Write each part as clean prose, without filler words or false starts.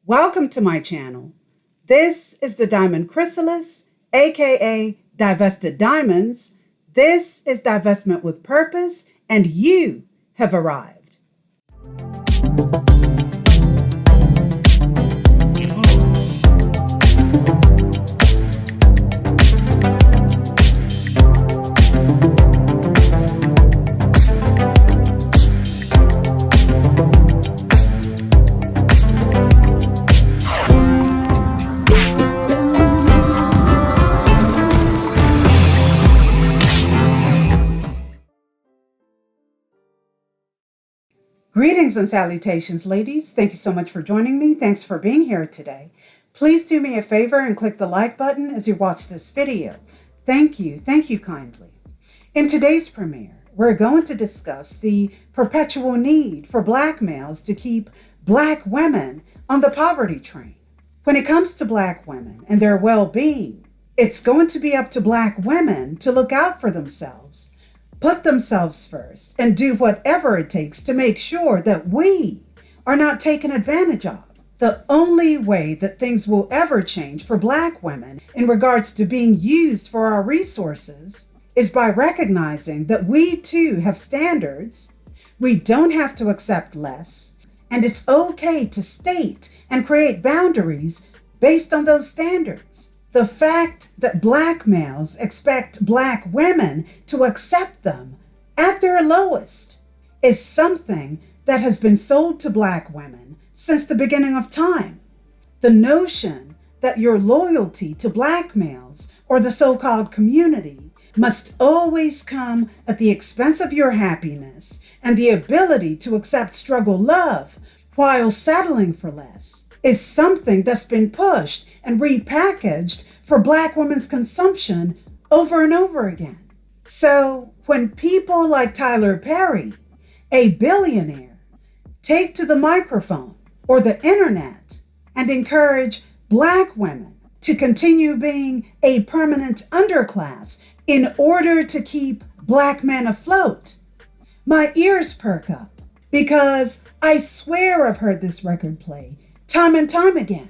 Welcome to my channel. This is the Diamond Chrysalis, aka Divested Diamonds. This is divestment with purpose, and you have arrived. Greetings and salutations, ladies. Thank you so much for joining me. Thanks for being here today. Please do me a favor and click the like button as you watch this video. Thank you kindly. In today's premiere, we're going to discuss the perpetual need for Black males to keep Black women on the poverty train. When it comes to Black women and their well-being, it's going to be up to Black women to look out for themselves, put themselves first, and do whatever it takes to make sure that we are not taken advantage of. The only way that things will ever change for Black women in regards to being used for our resources is by recognizing that we too have standards. We don't have to accept less, and it's okay to state and create boundaries based on those standards. The fact that Black males expect Black women to accept them at their lowest is something that has been sold to Black women since the beginning of time. The notion that your loyalty to Black males or the so-called community must always come at the expense of your happiness and the ability to accept struggle love while settling for less is something that's been pushed and repackaged for Black women's consumption over and over again. So when people like Tyler Perry, a billionaire, take to the microphone or the internet and encourage Black women to continue being a permanent underclass in order to keep Black men afloat, my ears perk up, because I swear I've heard this record play time and time again.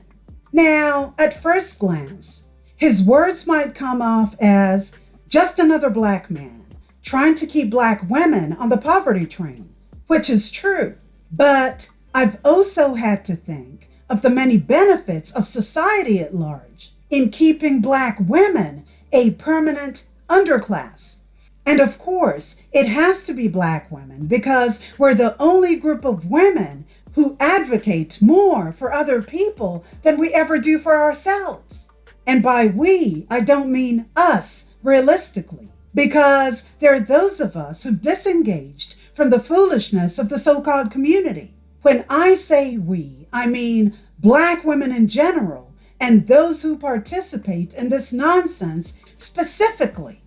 Now, at first glance, his words might come off as just another Black man trying to keep Black women on the poverty train, which is true. But I've also had to think of the many benefits of society at large in keeping Black women a permanent underclass. And of course, it has to be Black women because we're the only group of women who advocate more for other people than we ever do for ourselves. And by we, I don't mean us, realistically, because there are those of us who've disengaged from the foolishness of the so-called community. When I say we, I mean Black women in general and those who participate in this nonsense specifically.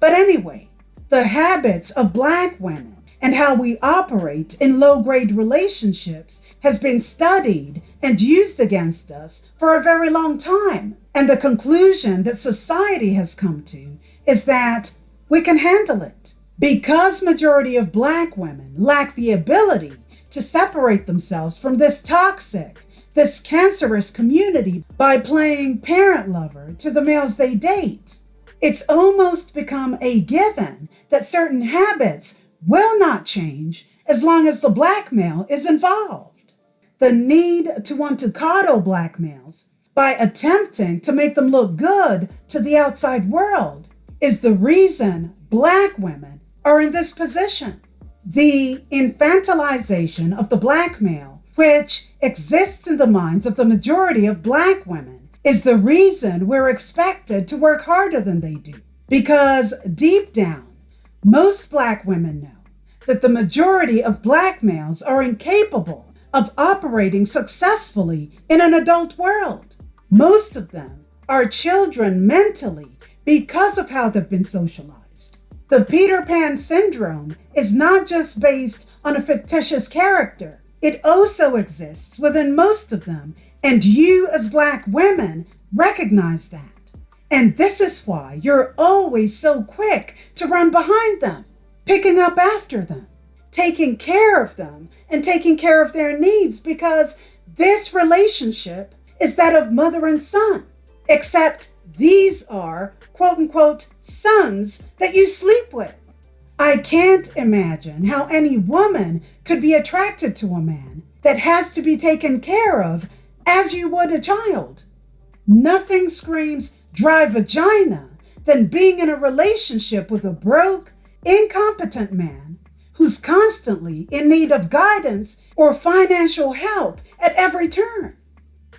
But anyway, the habits of Black women and how we operate in low-grade relationships has been studied and used against us for a very long time. And the conclusion that society has come to is that we can handle it. Because majority of Black women lack the ability to separate themselves from this toxic, this cancerous community by playing parent lover to the males they date, it's almost become a given that certain habits will not change as long as the Black male is involved. The need to want to coddle Black males by attempting to make them look good to the outside world is the reason Black women are in this position. The infantilization of the Black male, which exists in the minds of the majority of Black women, is the reason we're expected to work harder than they do. Because deep down, most Black women know that the majority of Black males are incapable of operating successfully in an adult world. Most of them are children mentally because of how they've been socialized. The Peter Pan syndrome is not just based on a fictitious character. It also exists within most of them, and you as Black women recognize that. And this is why you're always so quick to run behind them, picking up after them, taking care of them, and taking care of their needs, because This relationship is that of mother and son, except these are quote unquote sons that you sleep with. I can't imagine how any woman could be attracted to a man that has to be taken care of as you would a child. Nothing screams dry vagina than being in a relationship with a broke, incompetent man who's constantly in need of guidance or financial help at every turn.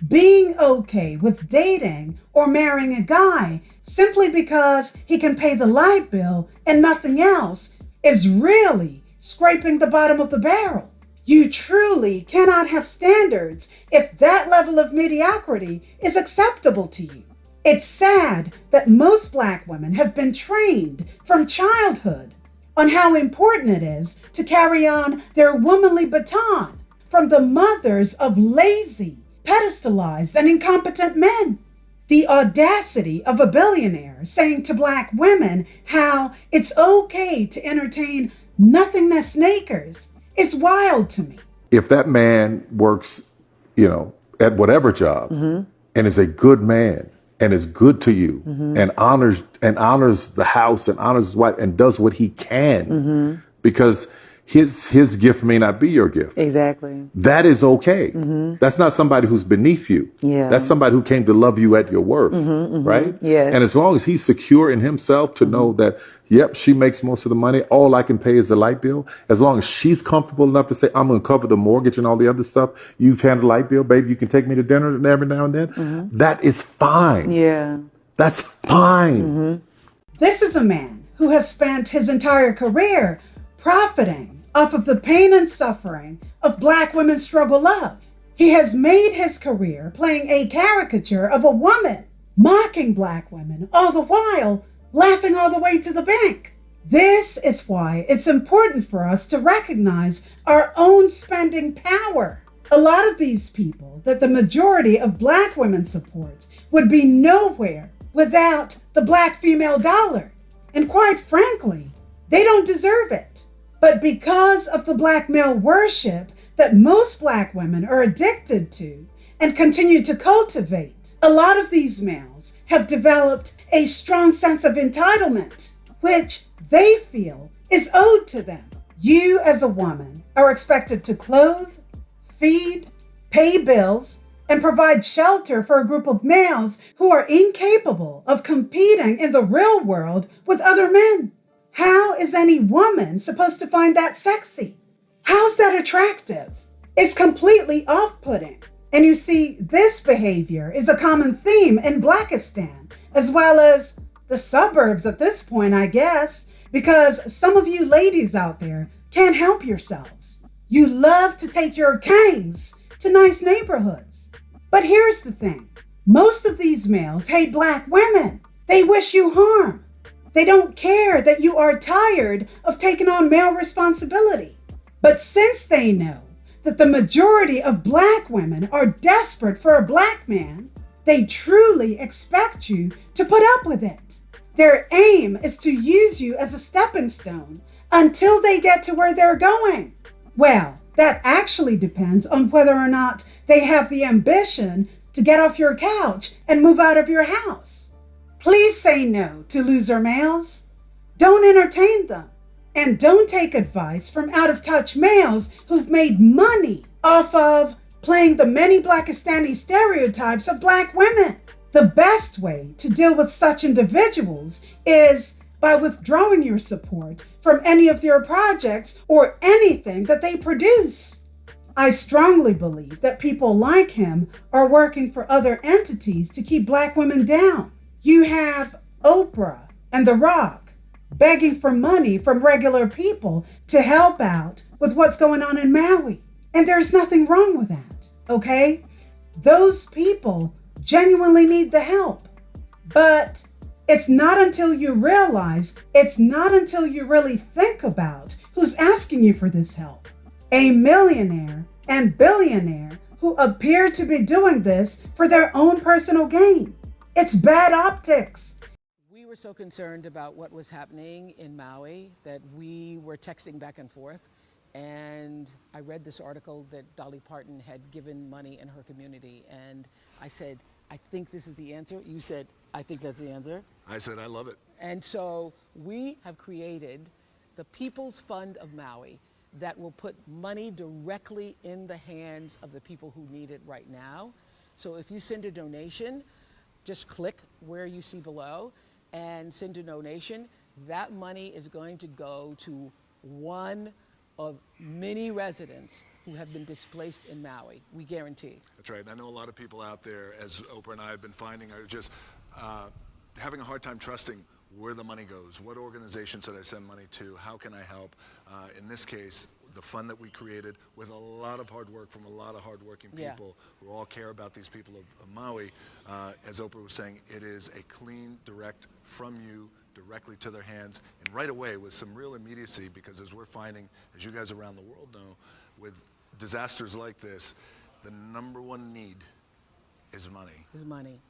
Being okay with dating or marrying a guy simply because he can pay the light bill and nothing else is really scraping the bottom of the barrel. You truly cannot have standards if that level of mediocrity is acceptable to you. It's sad that most Black women have been trained from childhood on how important it is to carry on their womanly baton from the mothers of lazy, pedestalized, and incompetent men. The audacity of a billionaire saying to Black women how it's okay to entertain nothingness nakers is wild to me. If that man works, at whatever job and is a good man and is good to you and honors the house and honors his wife and does what he can because his gift may not be your gift. Exactly. That is okay. That's not somebody who's beneath you. Yeah. That's somebody who came to love you at your worth, right? Yes. And as long as he's secure in himself to know that, yep, she makes most of the money, all I can pay is the light bill. As long as she's comfortable enough to say, I'm going to cover the mortgage and all the other stuff, you've handled the light bill, baby, you can take me to dinner every now and then. That is fine. Yeah. That's fine. This is a man who has spent his entire career profiting off of the pain and suffering of Black women's struggle love. He has made his career playing a caricature of a woman, mocking Black women, all the while laughing all the way to the bank. This is why it's important for us to recognize our own spending power. A lot of these people that the majority of Black women supports would be nowhere without the Black female dollar. And quite frankly, they don't deserve it. But because of the Black male worship that most Black women are addicted to and continue to cultivate, a lot of these males have developed a strong sense of entitlement, which they feel is owed to them. You as a woman are expected to clothe, feed, pay bills, and provide shelter for a group of males who are incapable of competing in the real world with other men. How is any woman supposed to find that sexy? How's that attractive? It's completely off-putting. And you see, this behavior is a common theme in Blackistan, as well as the suburbs at this point, I guess, because some of you ladies out there can't help yourselves. You love to take your canes to nice neighborhoods. But here's the thing. Most of these males hate Black women. They wish you harm. They don't care that you are tired of taking on male responsibility. But since they know that the majority of Black women are desperate for a Black man, they truly expect you to put up with it. Their aim is to use you as a stepping stone until they get to where they're going. Well, that actually depends on whether or not they have the ambition to get off your couch and move out of your house. Please say no to loser males. Don't entertain them. And don't take advice from out-of-touch males who've made money off of playing the many Blackistani stereotypes of Black women. The best way to deal with such individuals is by withdrawing your support from any of their projects or anything that they produce. I strongly believe that people like him are working for other entities to keep Black women down. You have Oprah and The Rock begging for money from regular people to help out with what's going on in Maui. And there's nothing wrong with that, okay? Those people genuinely need the help. But it's not until you realize, it's not until you really think about who's asking you for this help. A millionaire and billionaire who appear to be doing this for their own personal gain. It's bad optics. We were so concerned about what was happening in Maui that we were texting back and forth and I read this article that Dolly Parton had given money in her community, and I said, I think this is the answer. You said, I think that's the answer. I said, I love it. And so we have created the People's Fund of Maui that will put money directly in the hands of the people who need it right now. So if you send a donation, just click where you see below and send a donation. That money is going to go to one of many residents who have been displaced in Maui. We guarantee. That's right. And I know a lot of people out there, as Oprah and I have been finding, are just having a hard time trusting where the money goes. What organizations should I send money to? How can I help? In this case, the fund that we created with a lot of hard work from a lot of hardworking people who all care about these people of Maui. As Oprah was saying, it is a clean, direct from you directly to their hands, and right away with some real immediacy, because as we're finding, as you guys around the world know, with disasters like this, the number one need is money. Is money.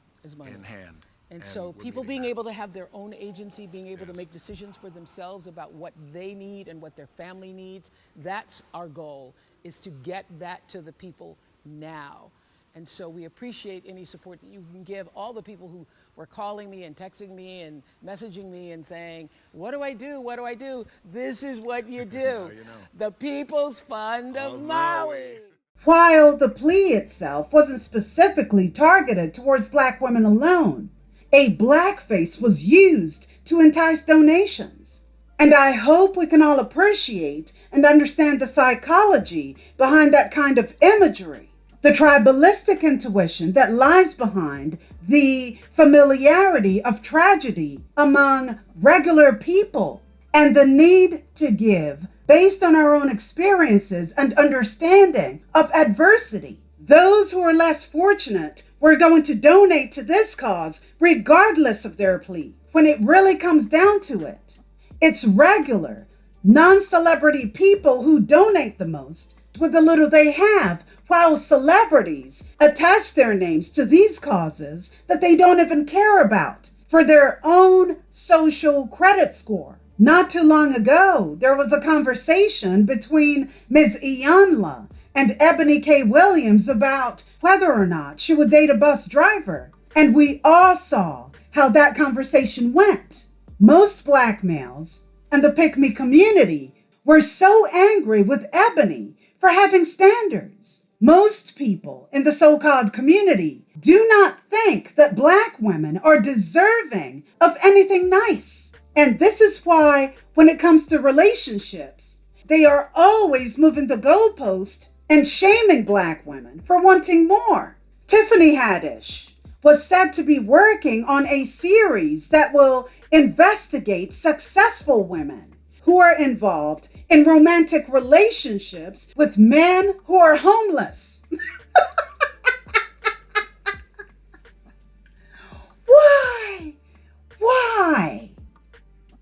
In hand. And so people being able to have their own agency, being able to make decisions for themselves about what they need and what their family needs, that's our goal, is to get that to the people now. And so we appreciate any support that you can give. All the people who were calling me and texting me and messaging me and saying, what do I do? What do I do? This is what you do. The People's Fund of Maui. While the plea itself wasn't specifically targeted towards Black women alone, a blackface was used to entice donations. And I hope we can all appreciate and understand the psychology behind that kind of imagery. The tribalistic intuition that lies behind the familiarity of tragedy among regular people, and the need to give based on our own experiences and understanding of adversity. Those who are less fortunate were going to donate to this cause regardless of their plea. When it really comes down to it, it's regular, non-celebrity people who donate the most with the little they have, while celebrities attach their names to these causes that they don't even care about for their own social credit score. Not too long ago, there was a conversation between Ms. Iyanla and Ebony K. Williams about whether or not she would date a bus driver. And we all saw how that conversation went. Most Black males and the pick-me community were so angry with Ebony for having standards. Most people in the so-called community do not think that Black women are deserving of anything nice. And this is why, when it comes to relationships, they are always moving the goalpost and shaming Black women for wanting more. Tiffany Haddish was said to be working on a series that will investigate successful women who are involved in romantic relationships with men who are homeless. Why?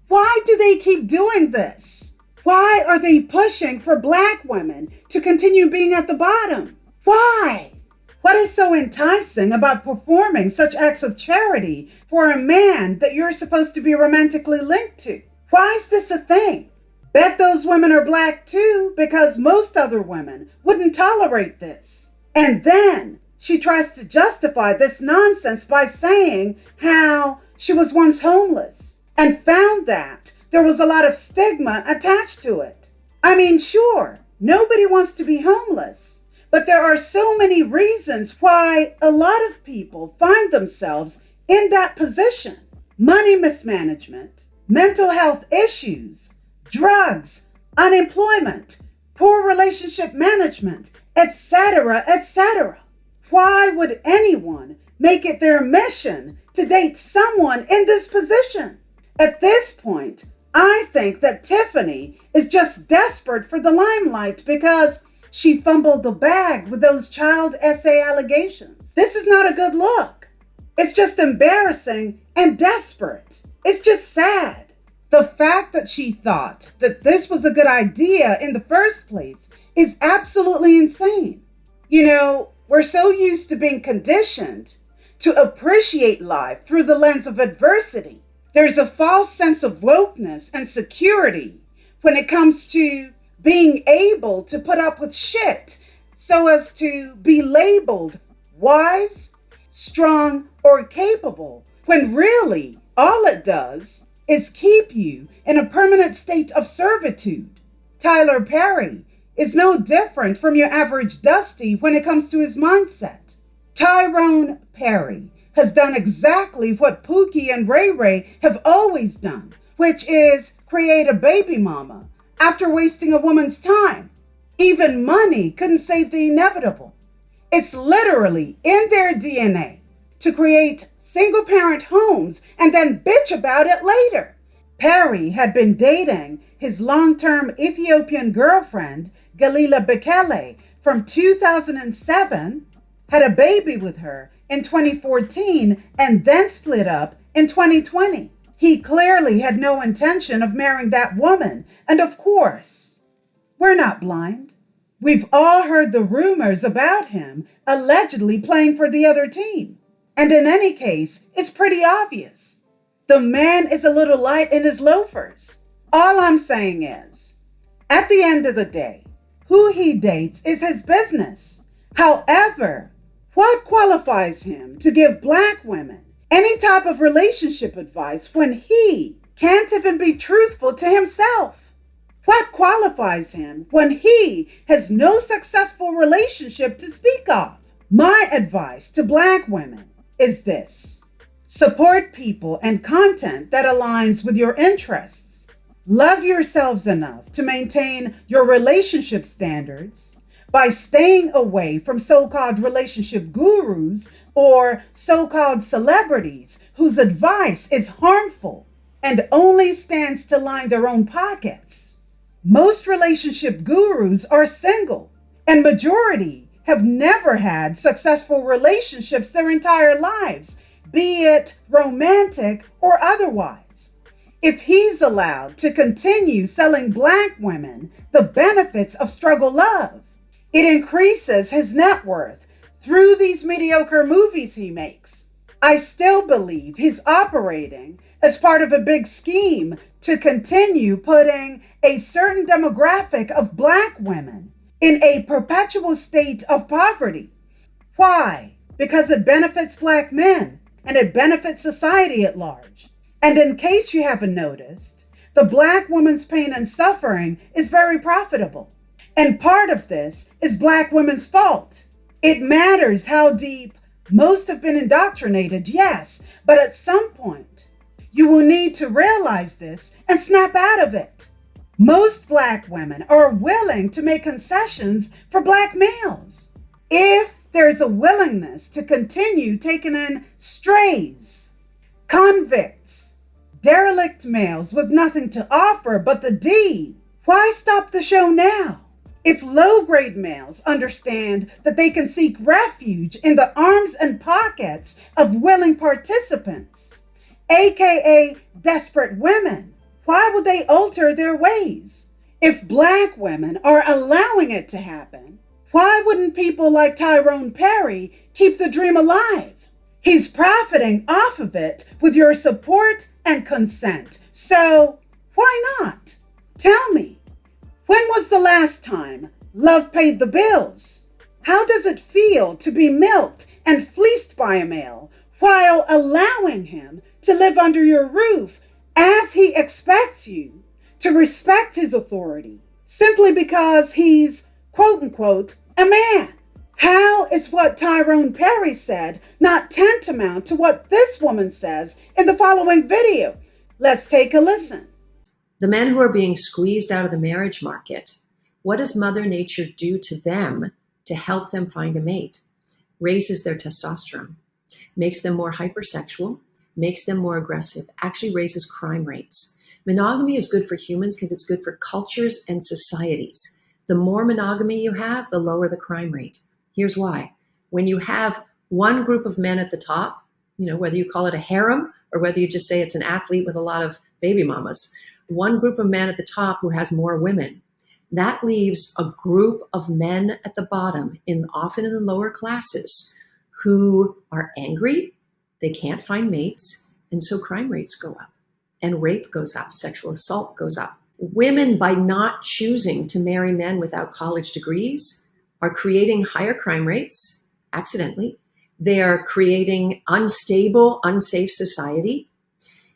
Why do they keep doing this? Why are they pushing for Black women to continue being at the bottom? Why? What is so enticing about performing such acts of charity for a man that you're supposed to be romantically linked to? Why is this a thing? Bet those women are Black too, because most other women wouldn't tolerate this. And then she tries to justify this nonsense by saying how she was once homeless and found that there was a lot of stigma attached to it. I mean, sure, nobody wants to be homeless, but there are so many reasons why a lot of people find themselves in that position. Money mismanagement, mental health issues, drugs, unemployment, poor relationship management, etc., etc. Why would anyone make it their mission to date someone in this position? At this point, I think that Tiffany is just desperate for the limelight because she fumbled the bag with those child essay allegations. This is not a good look. It's just embarrassing and desperate. It's just sad. The fact that she thought that this was a good idea in the first place is absolutely insane. You know, we're so used to being conditioned to appreciate life through the lens of adversity. There's a false sense of wokeness and security when it comes to being able to put up with shit so as to be labeled wise, strong, or capable, when really all it does is keep you in a permanent state of servitude. Tyler Perry is no different from your average Dusty when it comes to his mindset. Tyrone Perry has done exactly what Pookie and Ray Ray have always done, which is create a baby mama after wasting a woman's time. Even money couldn't save the inevitable. It's literally in their DNA to create single-parent homes and then bitch about it later. Perry had been dating his long-term Ethiopian girlfriend, Galila Bekele, from 2007, had a baby with her in 2014, and then split up in 2020. He clearly had no intention of marrying that woman, and of course, we're not blind. We've all heard the rumors about him allegedly playing for the other team. And in any case, it's pretty obvious. The man is a little light in his loafers. All I'm saying is, at the end of the day, who he dates is his business. However, what qualifies him to give Black women any type of relationship advice when he can't even be truthful to himself? What qualifies him when he has no successful relationship to speak of? My advice to Black women is this: support people and content that aligns with your interests. Love yourselves enough to maintain your relationship standards by staying away from so-called relationship gurus or so-called celebrities whose advice is harmful and only stands to line their own pockets. Most relationship gurus are single, and majority have never had successful relationships their entire lives, be it romantic or otherwise. If he's allowed to continue selling Black women the benefits of struggle love, it increases his net worth through these mediocre movies he makes. I still believe he's operating as part of a big scheme to continue putting a certain demographic of Black women in a perpetual state of poverty. Why? Because it benefits Black men and it benefits society at large. And in case you haven't noticed, the Black woman's pain and suffering is very profitable. And part of this is Black women's fault. It matters how deep most have been indoctrinated, yes, but at some point, you will need to realize this and snap out of it. Most Black women are willing to make concessions for Black males if there's a willingness to continue taking in strays, convicts, derelict males with nothing to offer but the deed. Why stop the show now? If low-grade males understand that they can seek refuge in the arms and pockets of willing participants, aka desperate women, why would they alter their ways? If Black women are allowing it to happen, why wouldn't people like Tyrone Perry keep the dream alive? He's profiting off of it with your support and consent. So why not? Tell me, when was the last time love paid the bills? How does it feel to be milked and fleeced by a male while allowing him to live under your roof as he expects you to respect his authority simply because he's, quote unquote, a man? How is what Tyrone Perry said not tantamount to what this woman says in the following video? Let's take a listen. The men who are being squeezed out of the marriage market, what does Mother Nature do to them to help them find a mate? Raises their testosterone, makes them more hypersexual, makes them more aggressive, actually raises crime rates. Monogamy is good for humans because it's good for cultures and societies. The more monogamy you have, the lower the crime rate. Here's why. When you have one group of men at the top, whether you call it a harem or whether you just say it's an athlete with a lot of baby mamas, one group of men at the top who has more women, that leaves a group of men at the bottom, often in the lower classes, who are angry, they can't find mates, and so crime rates go up, and rape goes up, sexual assault goes up. Women, by not choosing to marry men without college degrees, are creating higher crime rates accidentally. They are creating unstable, unsafe society.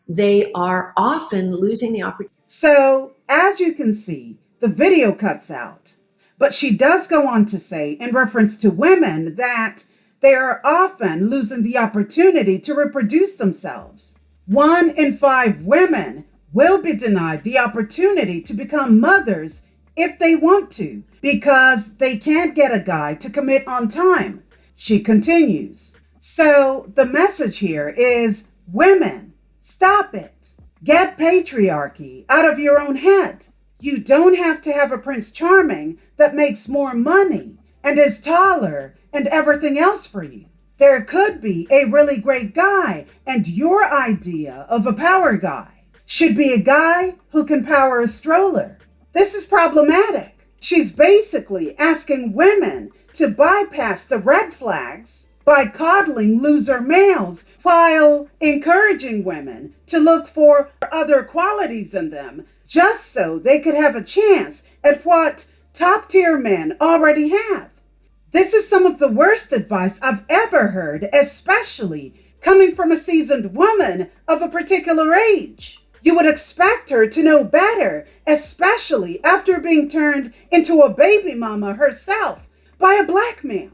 They are often losing the opportunity. So, as you can see, the video cuts out. But she does go on to say, in reference to women, that they are often losing the opportunity to reproduce themselves. 1 in 5 women will be denied the opportunity to become mothers if they want to, because they can't get a guy to commit on time. She continues. So the message here is, women, stop it. Get patriarchy out of your own head. You don't have to have a Prince Charming that makes more money and is taller and everything else for you. There could be a really great guy, and your idea of a power guy should be a guy who can power a stroller. This is problematic. She's basically asking women to bypass the red flags by coddling loser males while encouraging women to look for other qualities in them just so they could have a chance at what top-tier men already have. This is some of the worst advice I've ever heard, especially coming from a seasoned woman of a particular age. You would expect her to know better, especially after being turned into a baby mama herself by a black male.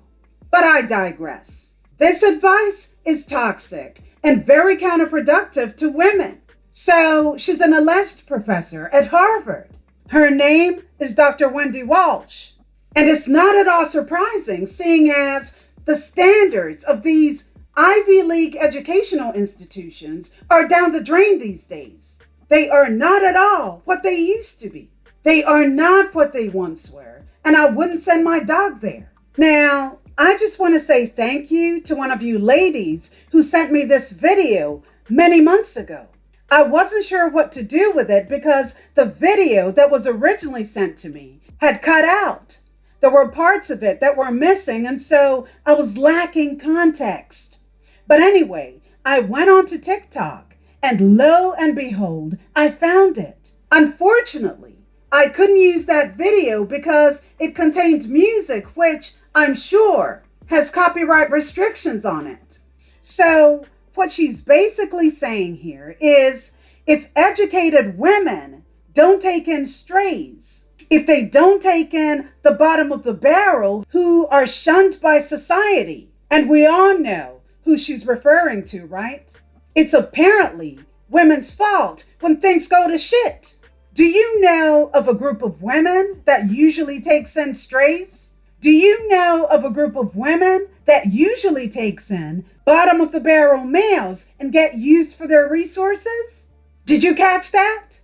But I digress. This advice is toxic and very counterproductive to women. So she's an alleged professor at Harvard. Her name is Dr. Wendy Walsh. And it's not at all surprising, seeing as the standards of these Ivy League educational institutions are down the drain these days. They are not at all what they used to be. They are not what they once were, and I wouldn't send my dog there. Now, I just want to say thank you to one of you ladies who sent me this video many months ago. I wasn't sure what to do with it because the video that was originally sent to me had cut out. There were parts of it that were missing, and so I was lacking context. But anyway, I went on to TikTok, and lo and behold, I found it. Unfortunately, I couldn't use that video because it contained music which I'm sure has copyright restrictions on it. So what she's basically saying here is, if educated women don't take in strays, if they don't take in the bottom of the barrel who are shunned by society, and we all know who she's referring to, right? It's apparently women's fault when things go to shit. Do you know of a group of women that usually takes in strays? Do you know of a group of women that usually takes in bottom of the barrel males and get used for their resources? Did you catch that?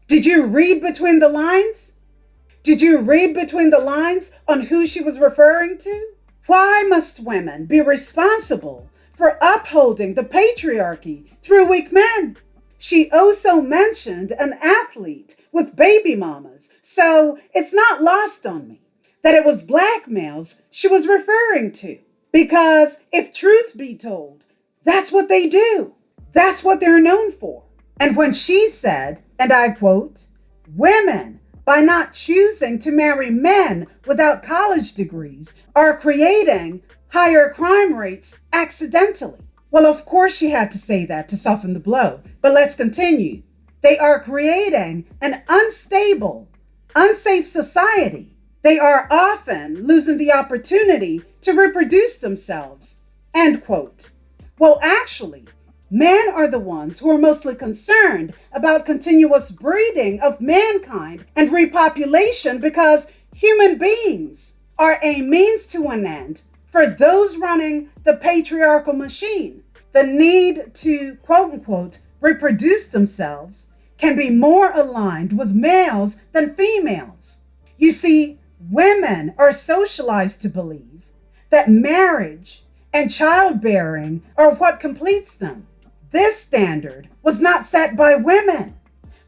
Did you read between the lines? Did you read between the lines on who she was referring to? Why must women be responsible for upholding the patriarchy through weak men? She also mentioned an athlete with baby mamas, so it's not lost on me that it was black males she was referring to. Because if truth be told, that's what they do. That's what they're known for. And when she said, and I quote, "Women, by not choosing to marry men without college degrees, are creating higher crime rates accidentally." Well, of course she had to say that to soften the blow, but let's continue. They are creating an unstable, unsafe society. They are often losing the opportunity to reproduce themselves. End quote. Well, actually, men are the ones who are mostly concerned about continuous breeding of mankind and repopulation because human beings are a means to an end for those running the patriarchal machine. The need to, quote unquote, reproduce themselves can be more aligned with males than females. You see, women are socialized to believe that marriage and childbearing are what completes them. This standard was not set by women,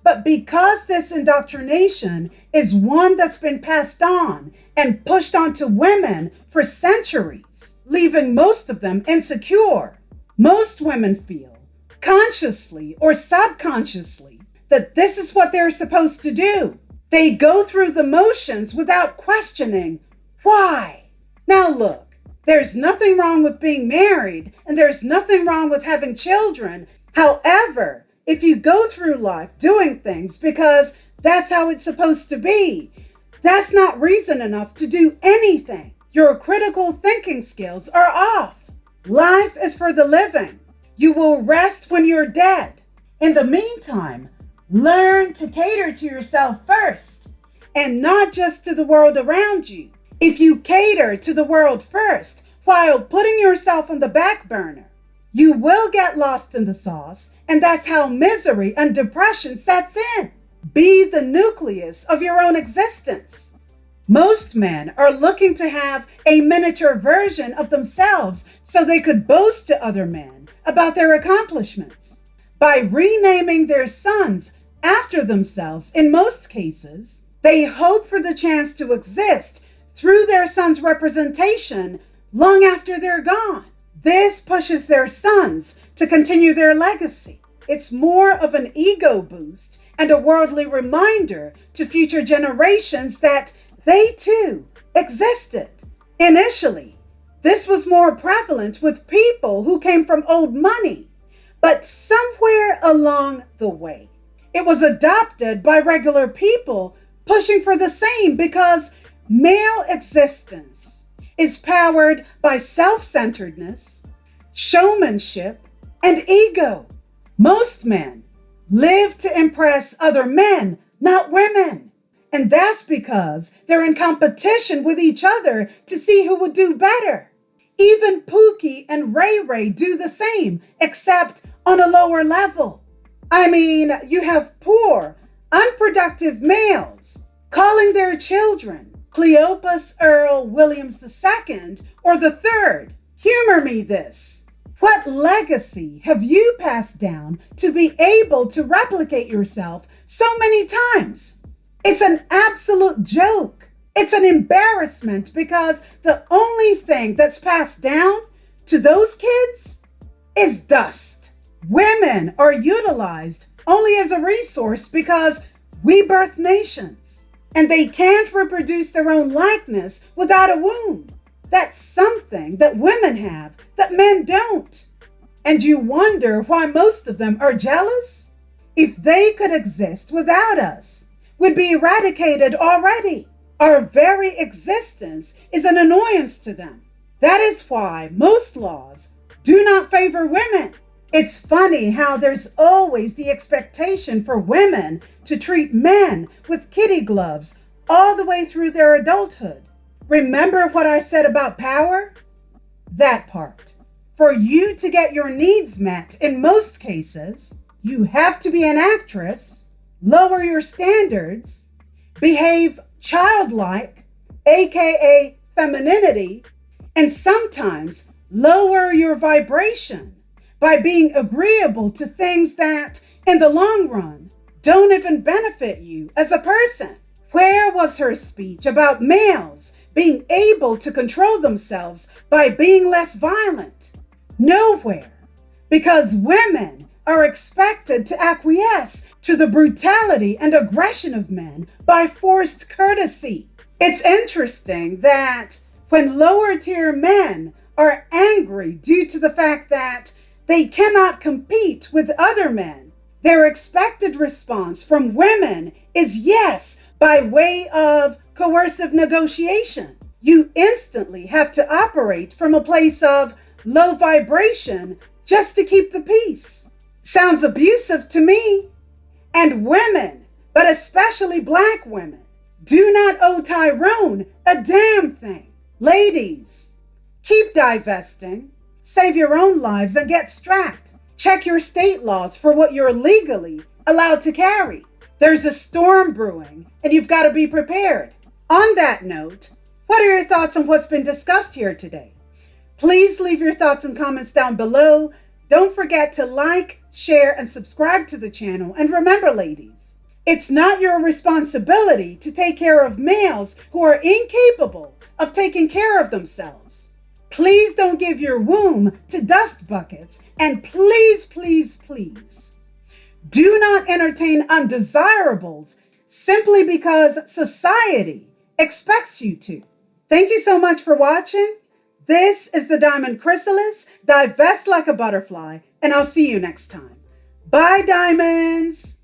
but because this indoctrination is one that's been passed on and pushed onto women for centuries, leaving most of them insecure. Most women feel, consciously or subconsciously, that this is what they're supposed to do. They go through the motions without questioning why. Now look, there's nothing wrong with being married, and there's nothing wrong with having children. However, if you go through life doing things because that's how it's supposed to be, that's not reason enough to do anything. Your critical thinking skills are off. Life is for the living. You will rest when you're dead. In the meantime, learn to cater to yourself first, and not just to the world around you. If you cater to the world first while putting yourself on the back burner, you will get lost in the sauce, and that's how misery and depression sets in. Be the nucleus of your own existence. Most men are looking to have a miniature version of themselves so they could boast to other men about their accomplishments. By renaming their sons after themselves, in most cases, they hope for the chance to exist through their son's representation long after they're gone. This pushes their sons to continue their legacy. It's more of an ego boost and a worldly reminder to future generations that they too existed. Initially, this was more prevalent with people who came from old money, but somewhere along the way, it was adopted by regular people pushing for the same, because male existence is powered by self-centeredness, showmanship, and ego. Most men live to impress other men, not women. And that's because they're in competition with each other to see who would do better. Even Pookie and Ray Ray do the same, except on a lower level. I mean, you have poor, unproductive males calling their children Cleopas Earl Williams II or the Third. Humor me this. What legacy have you passed down to be able to replicate yourself so many times? It's an absolute joke. It's an embarrassment, because the only thing that's passed down to those kids is dust. Women are utilized only as a resource because we birth nations, and they can't reproduce their own likeness without a womb. That's something that women have that men don't. And you wonder why most of them are jealous? If they could exist without us, we'd be eradicated already. Our very existence is an annoyance to them. That is why most laws do not favor women. It's funny how there's always the expectation for women to treat men with kitty gloves all the way through their adulthood. Remember what I said about power? That part. For you to get your needs met, in most cases, you have to be an actress, lower your standards, behave childlike, aka femininity, and sometimes lower your vibration by being agreeable to things that, in the long run, don't even benefit you as a person. Where was her speech about males being able to control themselves by being less violent? Nowhere, because women are expected to acquiesce to the brutality and aggression of men by forced courtesy. It's interesting that when lower tier men are angry due to the fact that they cannot compete with other men, their expected response from women is yes, by way of coercive negotiation. You instantly have to operate from a place of low vibration just to keep the peace. Sounds abusive to me. And women, but especially black women, do not owe Tyrone a damn thing. Ladies, keep divesting, save your own lives, and get strapped. Check your state laws for what you're legally allowed to carry. There's a storm brewing, and you've got to be prepared. On that note, what are your thoughts on what's been discussed here today? Please leave your thoughts and comments down below. Don't forget to like, share, and subscribe to the channel. And remember, ladies, it's not your responsibility to take care of males who are incapable of taking care of themselves. Please don't give your womb to dust buckets. And please, please, please, Do not entertain undesirables simply because society expects you to. Thank you so much for watching. This is the Diamond Chrysalis. Divest like a butterfly, and I'll see you next time. Bye, diamonds.